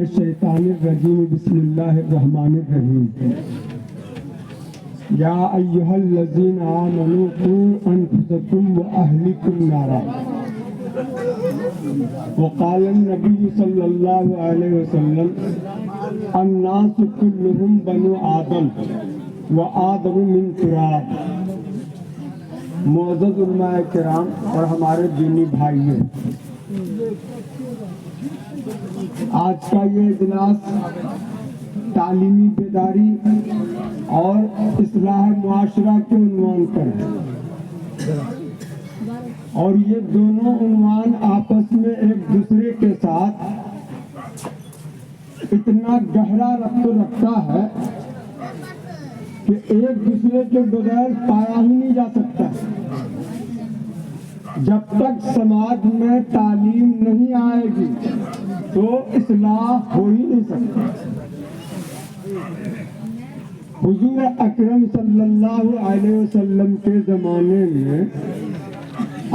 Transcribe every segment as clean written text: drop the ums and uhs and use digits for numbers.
الشیطان الرجیم بسم اللہ الرحمن الرحیم یا ایہا الذین آمنوا قوا انفسکم واہلکم نارا وقال النبی صلی اللہ علیہ وسلم الناس کلهم بنو آدم وآدم من تراب۔ معزز علماء کرام اور ہمارے دینی بھائی ہیں، آج کا یہ اجلاس تعلیمی بیداری اور اصلاح معاشرہ کے عنوان پر ہے، اور یہ دونوں عنوان آپس میں ایک دوسرے کے ساتھ اتنا گہرا ربط رکھتا ہے کہ ایک دوسرے کے بغیر پایا ہی نہیں جا سکتا۔ جب تک سماج میں تعلیم نہیں آئے گی تو اصلاح ہو ہی نہیں سکتی۔ حضور اکرم صلی اللہ علیہ وسلم کے زمانے میں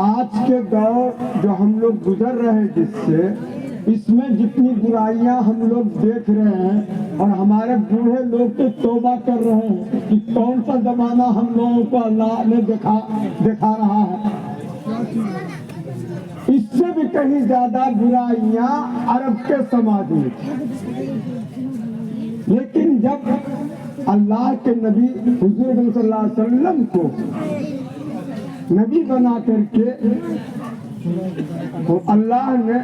آج کے دور جو ہم لوگ گزر رہے جس سے، اس میں جتنی برائیاں ہم لوگ دیکھ رہے ہیں اور ہمارے بوڑھے لوگ تو توبہ کر رہے ہیں کہ کون سا زمانہ ہم لوگوں کو اللہ نے دکھا رہا ہے۔ اس سے بھی کہیں زیادہ برائیاں عرب کے سماج میں تھیں، لیکن جب اللہ کے نبی حضور صلی اللہ علیہ وسلم کو نبی بنا کر کے تو اللہ نے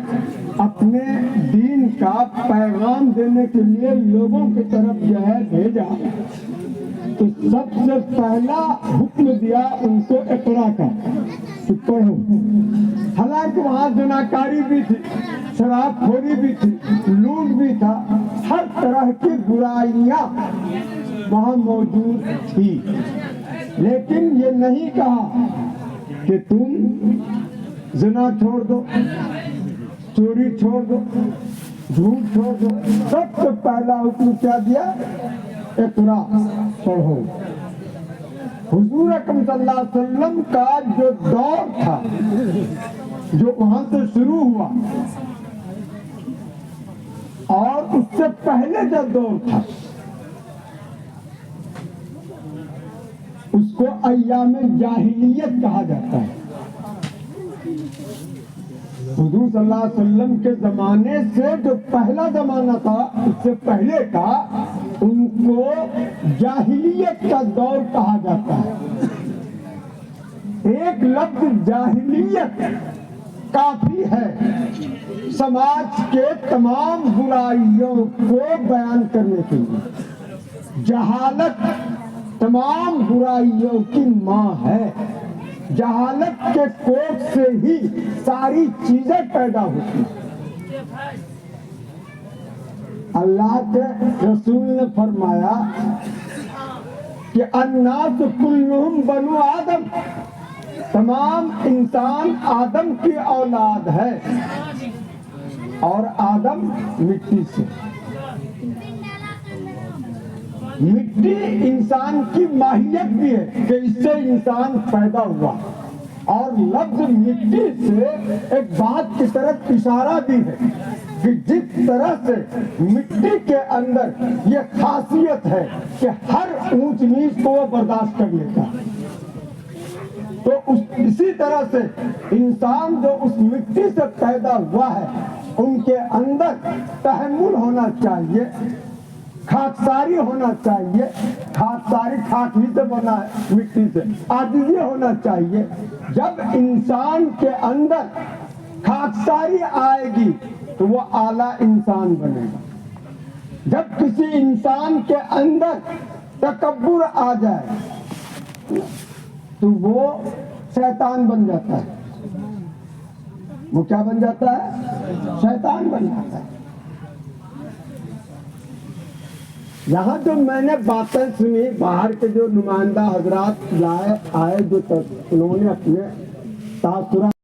اپنے دین کا پیغام دینے کے لیے لوگوں کی طرف جو ہے بھیجا، تو سب سے پہلا حکم دیا ان کو اقرا کا کہ پڑھو۔ حالانکہ وہاں زناکاری بھی تھی، شراب خوری بھی تھی، لوٹ بھی تھا، ہر طرح کی برائیاں وہاں موجود تھی، لیکن یہ نہیں کہا کہ تم زنا چھوڑ دو، چوری چھوڑ دو، جھوٹ چھوڑ دو۔ سب سے پہلا حکم کیا دیا؟ اقرا، پڑھو۔ حضور اکرم صلی اللہ علیہ وسلم کا جو دور تھا، جو وہاں سے شروع ہوا، اور اس سے پہلے جو دور تھا اس کو ایام جاہلیت کہا جاتا ہے۔ حضور صلی اللہ علیہ وسلم کے زمانے سے جو پہلا زمانہ تھا، اس سے پہلے کا، ان کو جاہلیت کا دور کہا جاتا ہے۔ ایک لفظ جاہلیت کافی ہے سماج کے تمام برائیوں کو بیان کرنے کے لیے۔ جہالت تمام برائیوں کی ماں ہے، جہالت کے کوکھ سے ہی ساری چیزیں پیدا ہوتی ہیں۔ اللہ کے رسول نے فرمایا کہ الناس کلہم بنو آدم، تمام انسان آدم کی اولاد ہے، اور آدم مٹی سے۔ مٹی انسان کی ماہیت بھی ہے کہ اس سے انسان پیدا ہوا، اور لفظ مٹی سے ایک بات کی طرف اشارہ بھی ہے کہ جس طرح سے مٹی کے اندر یہ خاصیت ہے کہ ہر اونچ نیچ کو وہ برداشت کر لیتا ہے، تو اسی طرح سے انسان جو اس مٹی سے پیدا ہوا ہے، ان کے اندر تحمل ہونا چاہیے، خاکساری ہونا چاہیے۔ خاکساری خاک ہی سے بنا ہے، مٹی سے۔ عاجزی ہونا چاہیے۔ جب انسان کے اندر خاکساری آئے گی تو وہ اعلیٰ انسان بنے گا۔ جب کسی انسان کے اندر تکبر آ جائے تو وہ شیطان بن جاتا ہے۔ وہ کیا بن جاتا ہے؟ شیطان بن جاتا ہے۔ یہاں جو میں نے باتیں سنی، باہر کے جو نمائندہ حضرات آئے، جو انہوں نے اپنے تاثرات